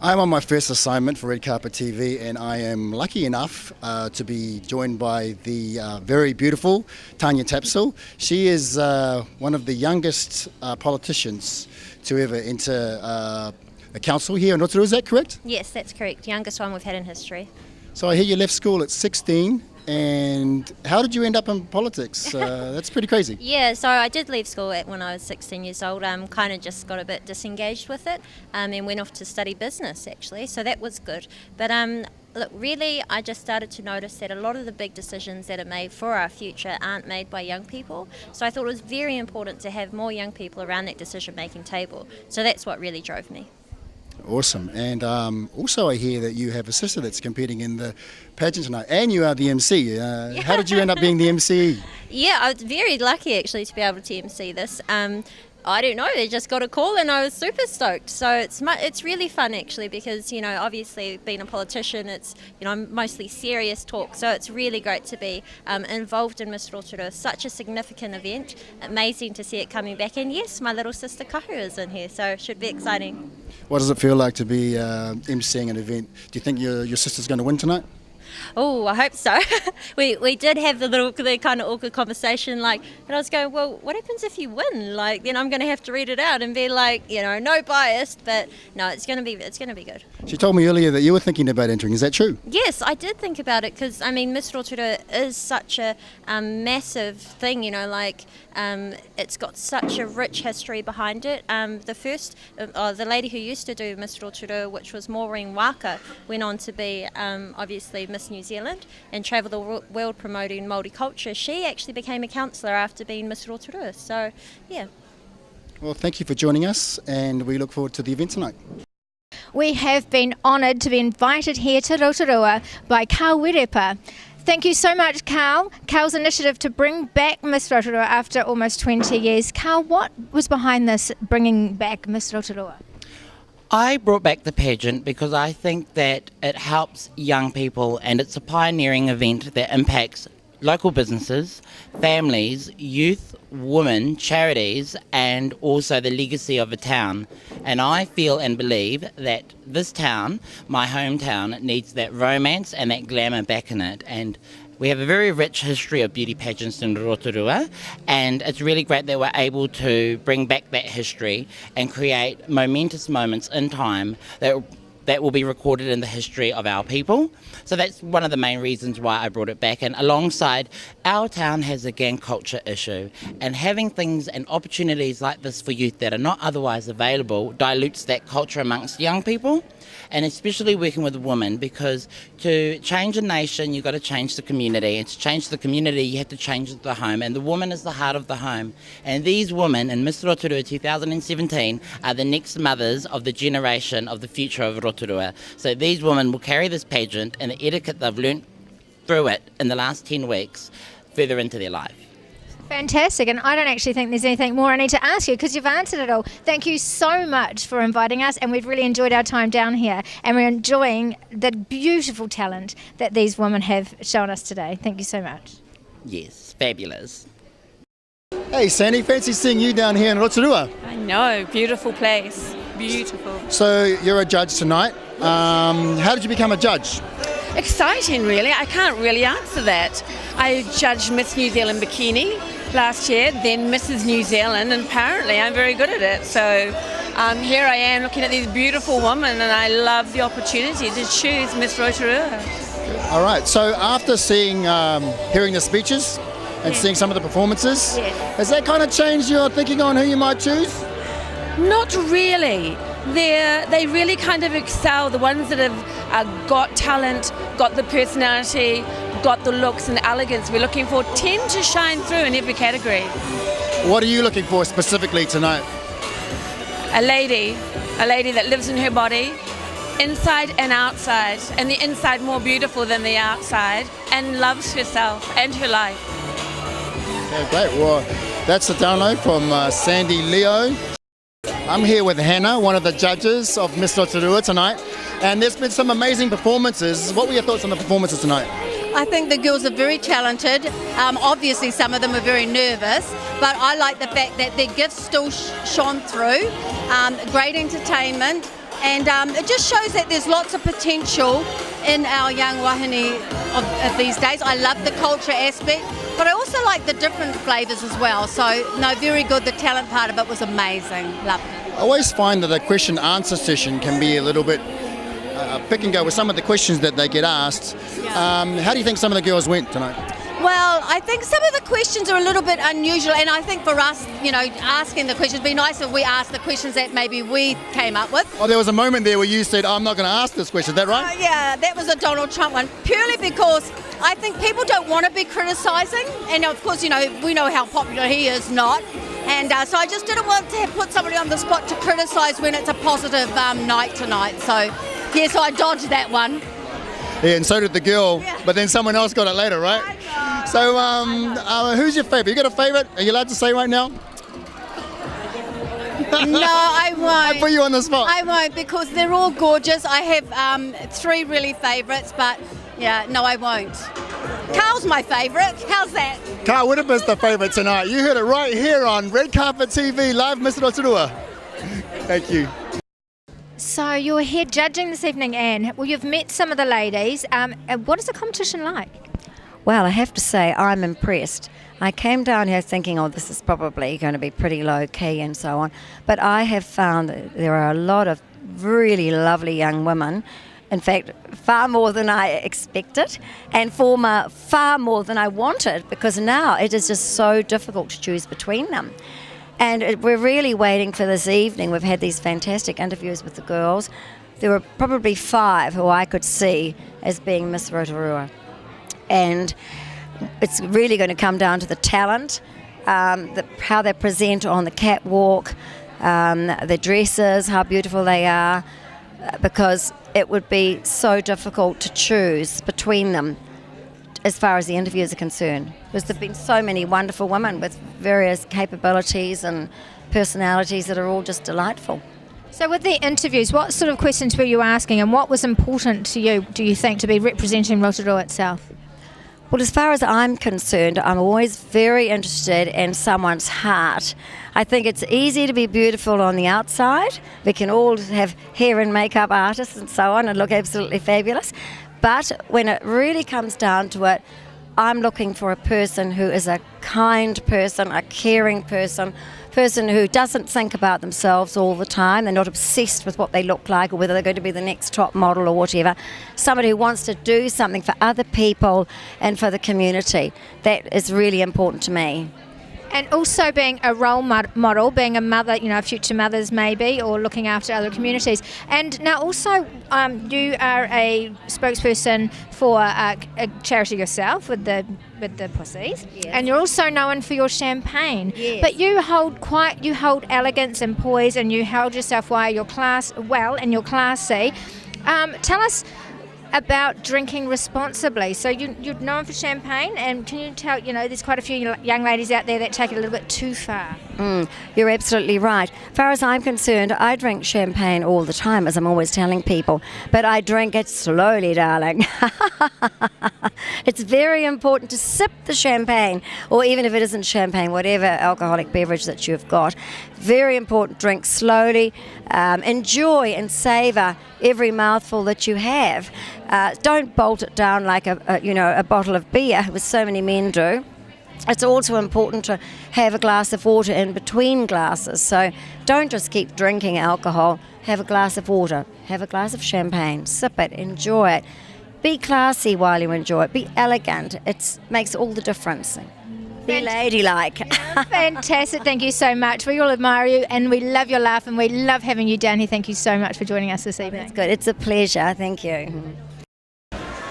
I'm on my first assignment for Redcarpetnz.tv, and I am lucky enough to be joined by the very beautiful Tanya Tetzel. She is one of the youngest politicians to ever enter a council here in Rotorua, is that correct? Yes, that's correct. Youngest one we've had in history. So I hear you left school at 16, and how did you end up in politics? That's pretty crazy. Yeah, so I did leave school when I was 16 years old. Kind of just got a bit disengaged with it and went off to study business actually, so that was good. But look, really I just started to notice that a lot of the big decisions that are made for our future aren't made by young people. So I thought it was very important to have more young people around that decision-making table. So that's what really drove me. Awesome. And also I hear that you have a sister that's competing in the pageant tonight, and you are the MC. How did you end up being the MC? Yeah, I was very lucky actually to be able to MC this. I don't know, they just got a call and I was super stoked. So it's really fun actually because, obviously being a politician, it's, mostly serious talk. So it's really great to be involved in Miss Rotorua, such a significant event. Amazing to see it coming back. And yes, my little sister Kharl is in here, so it should be exciting. What does it feel like to be emceeing an event? Do you think your sister's going to win tonight? Oh, I hope so. we did have the kind of awkward conversation, and I was going, well, what happens if you win? Then I'm going to have to read it out and be like, no biased, but no, it's going to be good. She told me earlier that you were thinking about entering. Is that true? Yes, I did think about it because Miss Rotorua is such a massive thing. It's got such a rich history behind it. The lady who used to do Miss Rotorua, which was Maureen Waka, went on to be obviously Miss New Zealand and travel the world promoting Māori culture. She actually became a councillor after being Miss Rotorua. So, yeah. Well, thank you for joining us, and we look forward to the event tonight. We have been honoured to be invited here to Rotorua by Kharl Wirepe. Thank you so much, Kharl. Kharl's initiative to bring back Miss Rotorua after almost 20 years. Kharl, what was behind this bringing back Miss Rotorua? I brought back the pageant because I think that it helps young people, and it's a pioneering event that impacts local businesses, families, youth, women, charities, and also the legacy of a town. And I feel and believe that this town, my hometown, needs that romance and that glamour back in it. And we have a very rich history of beauty pageants in Rotorua, and it's really great that we're able to bring back that history and create momentous moments in time that will be recorded in the history of our people. So that's one of the main reasons why I brought it back. And alongside, our town has a gang culture issue, and having things and opportunities like this for youth that are not otherwise available dilutes that culture amongst young people, and especially working with women, because to change a nation you've got to change the community, and to change the community you have to change the home, and the woman is the heart of the home. And these women in Miss Rotorua 2017 are the next mothers of the generation of the future of Rotorua. So these women will carry this pageant and the etiquette they've learnt through it in the last 10 weeks further into their life. Fantastic, and I don't actually think there's anything more I need to ask you because you've answered it all. Thank you so much for inviting us, and we've really enjoyed our time down here, and we're enjoying the beautiful talent that these women have shown us today. Thank you so much. Yes, fabulous. Hey Sandy, fancy seeing you down here in Rotorua. I know, beautiful place, beautiful. So you're a judge tonight. How did you become a judge? Exciting really, I can't really answer that. I judged Miss New Zealand Bikini last year, then Mrs. New Zealand, and apparently I'm very good at it. So here I am looking at these beautiful women, and I love the opportunity to choose Miss Rotorua. All right, so after seeing, hearing the speeches and seeing some of the performances, has that kind of changed your thinking on who you might choose? Not really. They really kind of excel. The ones that have got talent, got the personality, got the looks and the elegance we're looking for tend to shine through in every category. What are you looking for specifically tonight? A lady that lives in her body, inside and outside, and the inside more beautiful than the outside, and loves herself and her life. Okay, great. Well, that's the download from Sandy Leo. I'm here with Hannah, one of the judges of Miss Rotorua tonight, and there's been some amazing performances. What were your thoughts on the performances tonight? I think the girls are very talented. Obviously some of them are very nervous, but I like the fact that their gifts still shone through. Great entertainment, And it just shows that there's lots of potential in our young wahine of these days. I love the culture aspect, but I also like the different flavours as well. So, no, very good. The talent part of it was amazing. Loved it. I always find that the question answer session can be a little bit pick and go with some of the questions that they get asked. How do you think some of the girls went tonight? Well, I think some of the questions are a little bit unusual, and I think for us, asking the questions, it'd be nice if we asked the questions that maybe we came up with. Oh, there was a moment there where you said, I'm not going to ask this question, is that right? Yeah, that was a Donald Trump one, purely because I think people don't want to be criticising, and of course, we know how popular he is not, and so I just didn't want to put somebody on the spot to criticise when it's a positive night tonight, so I dodged that one. Yeah, and so did the girl, but then someone else got it later, right? So, who's your favourite? You got a favourite? Are you allowed to say right now? No, I won't. I put you on the spot. I won't, because they're all gorgeous. I have 3 really favourites, but no, I won't. Kharl's my favourite. How's that? Kharl Wirepe's the favourite tonight. You heard it right here on Red Carpet TV, live Mr. Rotorua. Thank you. So you're here judging this evening, Anne. Well, you've met some of the ladies. What is the competition like? Well, I have to say I'm impressed. I came down here thinking, this is probably going to be pretty low key and so on. But I have found that there are a lot of really lovely young women. In fact, far more than I expected, and far more than I wanted, because now it is just so difficult to choose between them. And we're really waiting for this evening. We've had these fantastic interviews with the girls. There were probably 5 who I could see as being Miss Rotorua. And it's really going to come down to the talent, how they present on the catwalk, their dresses, how beautiful they are, because it would be so difficult to choose between them as far as the interviews are concerned, because there have been so many wonderful women with various capabilities and personalities that are all just delightful. So with the interviews, what sort of questions were you asking, and what was important to you, do you think, to be representing Rotorua itself? Well, as far as I'm concerned, I'm always very interested in someone's heart. I think it's easy to be beautiful on the outside. We can all have hair and makeup artists and so on and look absolutely fabulous. But when it really comes down to it, I'm looking for a person who is a kind person, a caring person who doesn't think about themselves all the time. They're not obsessed with what they look like or whether they're going to be the next top model or whatever. Somebody who wants to do something for other people and for the community. That is really important to me. And also being a role model, being a mother, future mothers maybe, or looking after other communities. And now also you are a spokesperson for a charity yourself with the pussies, yes. And you're also known for your champagne. Yes. But you hold elegance and poise, and you held yourself and you're classy. Tell us about drinking responsibly. So you're known for champagne, and can you tell, there's quite a few young ladies out there that take it a little bit too far. You're absolutely right. As far as I'm concerned, I drink champagne all the time, as I'm always telling people, but I drink it slowly, darling. It's very important to sip the champagne, or even if it isn't champagne, whatever alcoholic beverage that you've got. Very important, drink slowly, enjoy and savour every mouthful that you have. Don't bolt it down like a bottle of beer, as so many men do. It's also important to have a glass of water in between glasses. So don't just keep drinking alcohol. Have a glass of water. Have a glass of champagne. Sip it. Enjoy it. Be classy while you enjoy it. Be elegant. It makes all the difference. Be ladylike. Fantastic. Thank you so much. We all admire you, and we love your laugh, and we love having you down here. Thank you so much for joining us this evening. That's good. It's a pleasure. Thank you.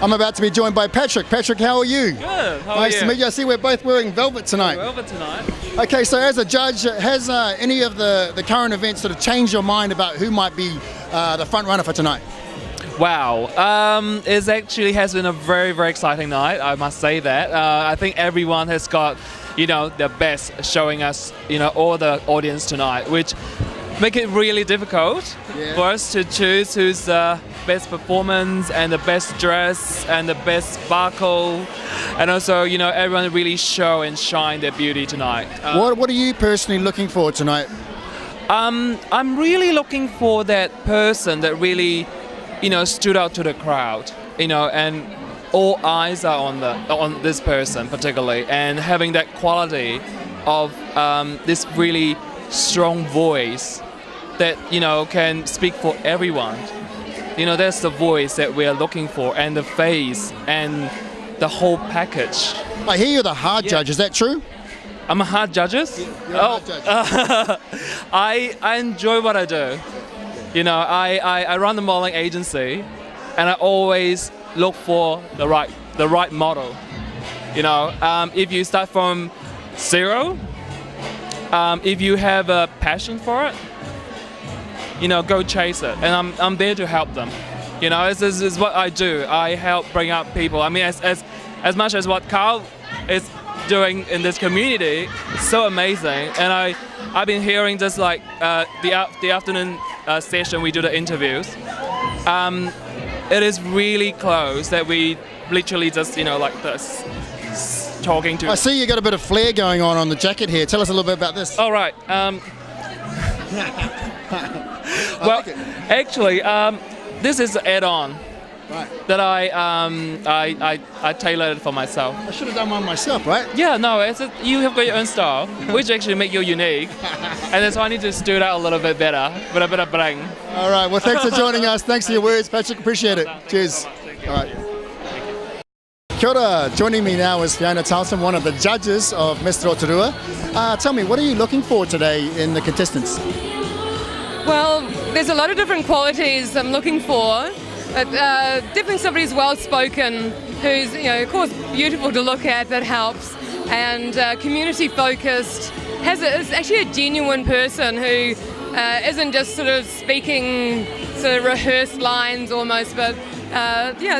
I'm about to be joined by Patric. Patric, how are you? Good. How are nice you? to meet you. I see we're both wearing velvet tonight. Velvet tonight. Okay, so as a judge, has any of the current events sort of changed your mind about who might be the front runner for tonight? Wow. It actually has been a very, very exciting night, I must say that. I think everyone has got, their best showing us, all the audience tonight, which make it really difficult for us to choose who's the best performance and the best dress and the best sparkle, and also everyone really show and shine their beauty tonight. What are you personally looking for tonight? I'm really looking for that person that really, stood out to the crowd, and all eyes are on this person particularly, and having that quality of this really strong voice that can speak for everyone. That's the voice that we are looking for, and the face and the whole package. I hear you're the hard judge, is that true? I'm a hard judge. You're a hard judge. I enjoy what I do. I run the modeling agency, and I always look for the right model. If you start from zero, if you have a passion for it, go chase it. And I'm there to help them. This is what I do. I help bring up people. I mean, as much as what Kharl is doing in this community, it's so amazing. And I've been hearing just like the afternoon session we do the interviews. It is really close that we literally just like this talking to. I see you got a bit of flair going on the jacket here. Tell us a little bit about this. All right. Well, actually, this is an add-on that I tailored for myself. I should have done one myself, right? Yeah, no, you have got your own style, which actually make you unique, and that's why I need to stood out a little bit better with a bit of bling. All right, well, thanks for joining us. Thanks for your words, Patric. Appreciate it. Cheers. All right. Kia ora. Joining me now is Fiona, one of the judges of Miss Rotorua. Tell me, what are you looking for today in the contestants? Well, there's a lot of different qualities I'm looking for, but definitely somebody who's well-spoken, who's, of course, beautiful to look at, that helps, and community-focused, is actually a genuine person who isn't just sort of speaking sort of rehearsed lines almost, but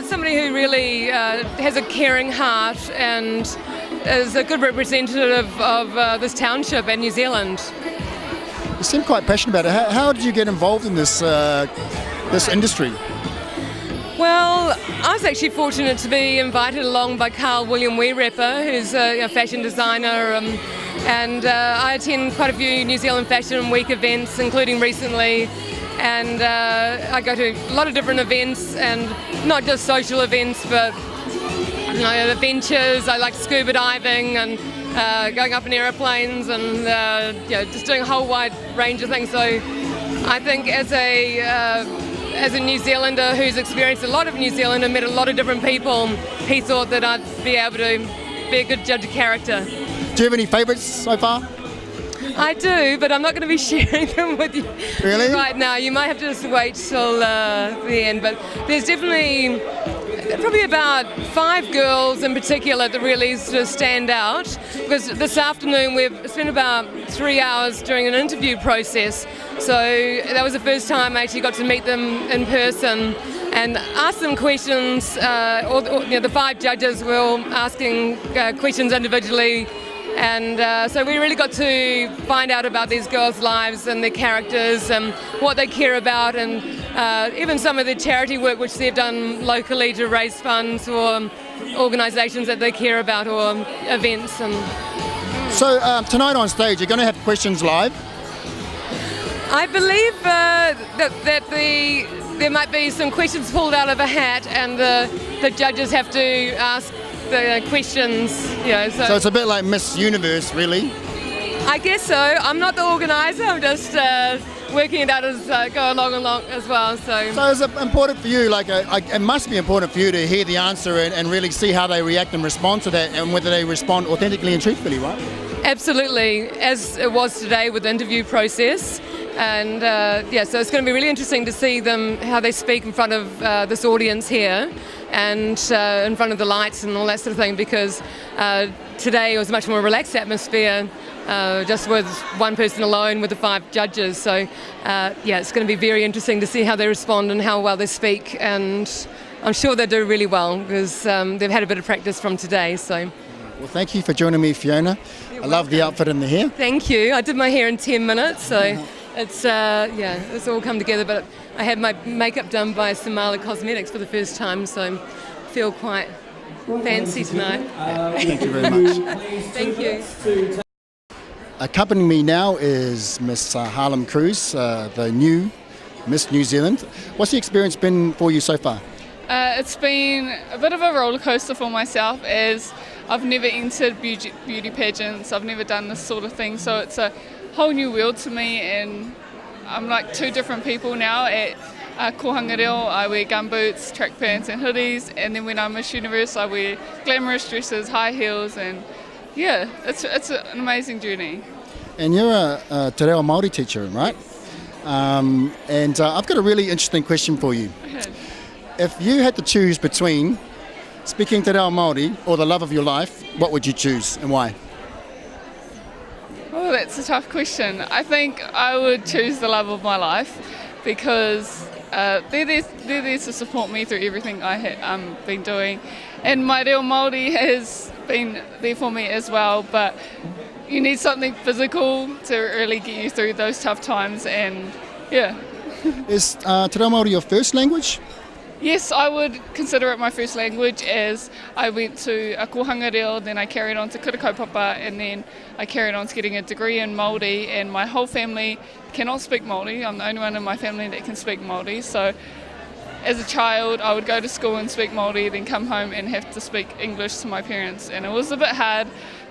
somebody who really has a caring heart and is a good representative of this township and New Zealand. You seem quite passionate about it. How did you get involved in this industry? Well, I was actually fortunate to be invited along by Kharl Wirepe, who's a fashion designer, and I attend quite a few New Zealand Fashion Week events, including recently, and I go to a lot of different events, and not just social events, but adventures. I like scuba diving and going up in aeroplanes and just doing a whole wide range of things. So I think as a New Zealander who's experienced a lot of New Zealand and met a lot of different people, he thought that I'd be able to be a good judge of character. Do you have any favourites so far? I do, but I'm not going to be sharing them with you really? Right now. You might have to just wait till the end, but there's definitely probably about 5 girls in particular that really sort of stand out, because this afternoon we've spent about 3 hours during an interview process, so that was the first time I actually got to meet them in person and ask them questions. The 5 judges were all asking questions individually, and so we really got to find out about these girls' lives and their characters and what they care about, and even some of the charity work which they've done locally to raise funds for organisations that they care about or events. So tonight on stage you're going to have questions live? I believe that there might be some questions pulled out of a hat, and the judges have to ask the questions. So it's a bit like Miss Universe, really? I guess so. I'm not the organiser. I'm just working it out as go along as well. So is it important for you? It must be important for you to hear the answer and really see how they react and respond to that, and whether they respond authentically and truthfully, right? Absolutely, as it was today with the interview process. And so it's going to be really interesting to see them, how they speak in front of this audience here, and in front of the lights and all that sort of thing, because today it was a much more relaxed atmosphere, just with one person alone with the 5 judges. So it's going to be very interesting to see how they respond and how well they speak, and I'm sure they do really well, because they've had a bit of practice from today. So. Well, thank you for joining me, Fiona. I love the outfit and the hair. Thank you. I did my hair in 10 minutes, so it's it's all come together. But I had my makeup done by Somali Cosmetics for the first time, so I feel quite fancy tonight. Thank you very much. Thank you. accompanying me now is Miss Harlem Cruz, the new Miss New Zealand. What's the experience been for you so far? It's been a bit of a roller coaster for myself, as I've never entered beauty pageants. I've never done this sort of thing, so it's a whole new world to me, and I'm like two different people now. At Kohanga Reo, I wear gumboots, track pants and hoodies, and then when I'm Miss Universe I wear glamorous dresses, high heels, and yeah, it's an amazing journey. And you're a Te Reo Māori teacher, right? And I've got a really interesting question for you. Okay. If you had to choose between speaking Te Reo Māori or the love of your life, what would you choose and why? Oh, that's a tough question. I think I would choose the love of my life, because they're there to support me through everything I've been doing, and my reo Māori has been there for me as well, but you need something physical to really get you through those tough times, and yeah. Is Te Reo Māori your first language? Yes, I would consider it my first language, as I went to a Kohanga Reo, then I carried on to Kura Kaupapa, and then I carried on to getting a degree in Māori, and my whole family cannot speak Māori. I'm the only one in my family that can speak Māori, so as a child I would go to school and speak Māori, then come home and have to speak English to my parents, and it was a bit hard,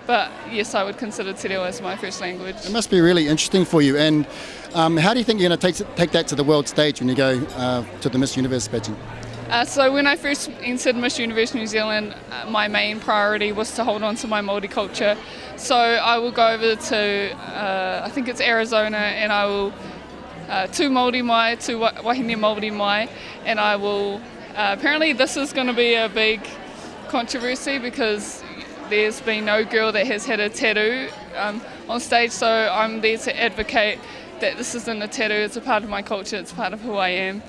but yes, I would consider Te Reo as my first language. It must be really interesting for you, and how do you think you're going to take that to the world stage when you go to the Miss Universe pageant? So when I first entered Miss Universe New Zealand, my main priority was to hold on to my Māori culture. So I will go over to, I think it's Arizona, and I will tu Māori mai, tu wahine Māori mai, and I will, apparently this is going to be a big controversy, because there's been no girl that has had a tattoo on stage, so I'm there to advocate that this isn't a tattoo, it's a part of my culture, it's part of who I am.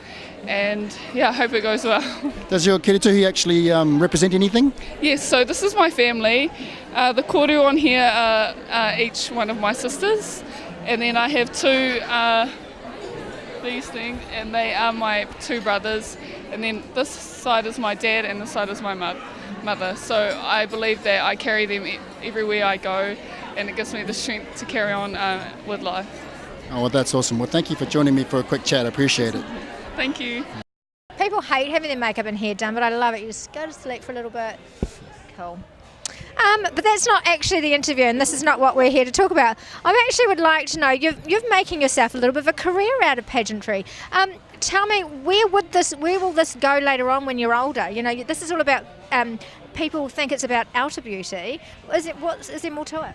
And yeah, I hope it goes well. Does your kirituhi actually represent anything? Yes, so this is my family. The koru on here are each one of my sisters, and then I have two, these things, and they are my two brothers, and then this side is my dad and this side is my mother. So I believe that I carry them everywhere I go, and it gives me the strength to carry on with life. Oh, well, that's awesome. Well, thank you for joining me for a quick chat. I appreciate it. Thank you. People hate having their makeup and hair done, but I love it. You just go to select for a little bit. Cool. But that's not actually the interview, and this is not what we're here to talk about. I actually would like to know, you're making yourself a little bit of a career out of pageantry. Tell me, where will this go later on when you're older? You know, this is all about, people think it's about outer beauty. Is there more to it?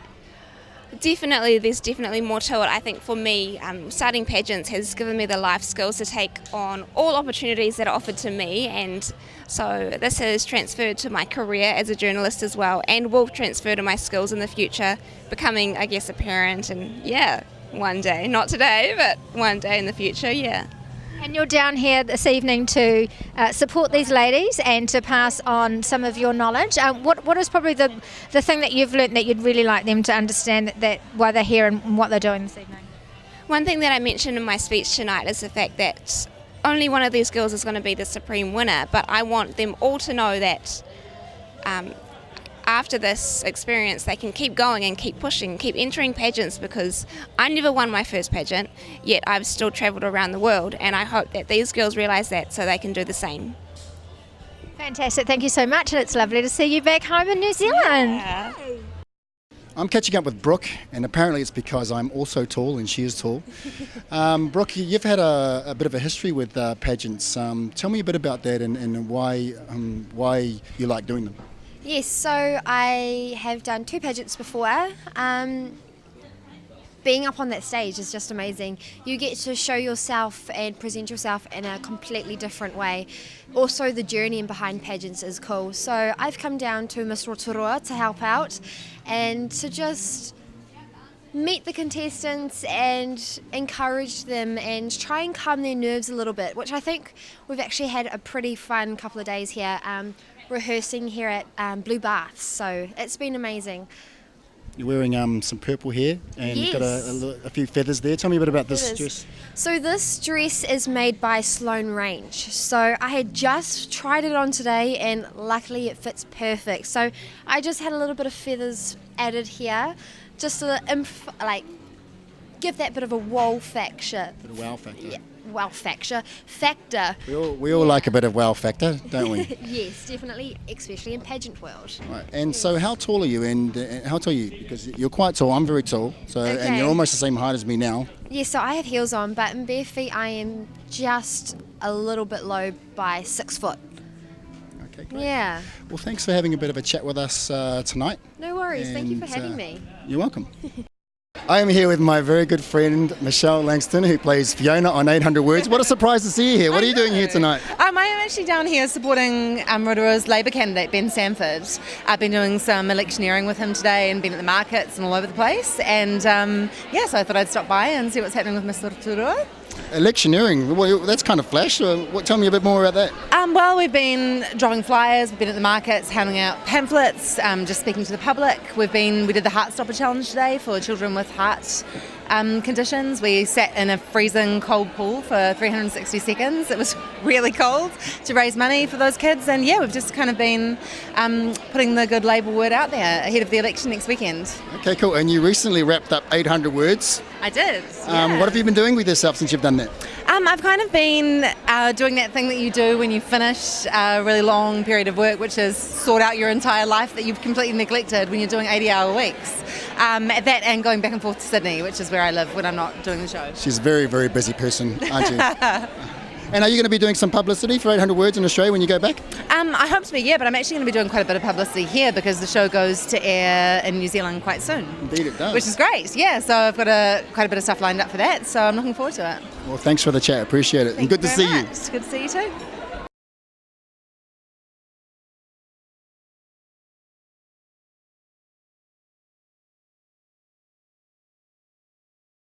There's definitely more to it. I think for me, starting pageants has given me the life skills to take on all opportunities that are offered to me, and so this has transferred to my career as a journalist as well, and will transfer to my skills in the future, becoming, I guess, a parent, and yeah, one day, not today, but one day in the future, yeah. And you're down here this evening to support these ladies and to pass on some of your knowledge. What is probably the thing that you've learnt that you'd really like them to understand that why they're here and what they're doing this evening? One thing that I mentioned in my speech tonight is the fact that only one of these girls is going to be the supreme winner, but I want them all to know that after this experience they can keep going and keep pushing, keep entering pageants, because I never won my first pageant, yet I've still travelled around the world, and I hope that these girls realise that so they can do the same. Fantastic, thank you so much, and it's lovely to see you back home in New Zealand. Yeah. I'm catching up with Brooke, and apparently it's because I'm also tall and she is tall. Brooke, you've had a bit of a history with pageants. Tell me a bit about that and why you like doing them. Yes, so I have done 2 pageants before. Being up on that stage is just amazing. You get to show yourself and present yourself in a completely different way. Also, the journey behind pageants is cool. So I've come down to Miss Rotorua to help out and to just meet the contestants and encourage them and try and calm their nerves a little bit, which I think we've actually had a pretty fun couple of days here, rehearsing here at Blue Baths, so it's been amazing. You're wearing some purple hair and Yes. you've got a few feathers there. Tell me a bit about this Feathers. dress. So this dress is made by Sloan Range. So I had just tried it on today and luckily it fits perfect. So I just had a little bit of feathers added here just to give that bit of a wow factor. Bit of wow factor. Yeah, wow factor. We all like a bit of wow factor, don't we? Yes, definitely, especially in pageant world. Right. And so how tall are you, and how tall are you? Because you're quite tall, I'm very tall, so and Okay. you're almost the same height as me now. Yes, so I have heels on, but in bare feet I am just a little bit low by 6 foot. Okay, great. Yeah. Well, thanks for having a bit of a chat with us tonight. No worries, thank you for And, having me. You're welcome. I am here with my very good friend Michelle Langstone, who plays Fiona on 800 Words. What a surprise to see you here. What are you doing here tonight? I am actually down here supporting Rotorua's Labour candidate, Ben Sanford. I've been doing some electioneering with him today and been at the markets and all over the place. And so I thought I'd stop by and see what's happening with Miss Rotorua. Electioneering, well, that's kind of flash. Tell me a bit more about that. Well, we've been dropping flyers, we've been at the markets, handing out pamphlets, just speaking to the public. We did the Heartstopper Challenge today for children with heart conditions. We sat in a freezing cold pool for 360 seconds. It was really cold to raise money for those kids. And yeah, we've just kind of been putting the good Labour word out there ahead of the election next weekend. Okay, cool. And you recently wrapped up 800 Words. I did. What have you been doing with yourself since you've done that? I've kind of been doing that thing that you do when you finish a really long period of work, which is sort out your entire life that you've completely neglected when you're doing 80-hour weeks. That and going back and forth to Sydney, which is where I live when I'm not doing the show. She's a very, very busy person, aren't you? And are you going to be doing some publicity for 800 Words in Australia when you go back? I hope to be, yeah, but I'm actually going to be doing quite a bit of publicity here because the show goes to air in New Zealand quite soon. Indeed it does. Which is great, yeah, so I've got quite a bit of stuff lined up for that, so I'm looking forward to it. Well, thanks for the chat. Appreciate it. And good to see you. Good to see you too.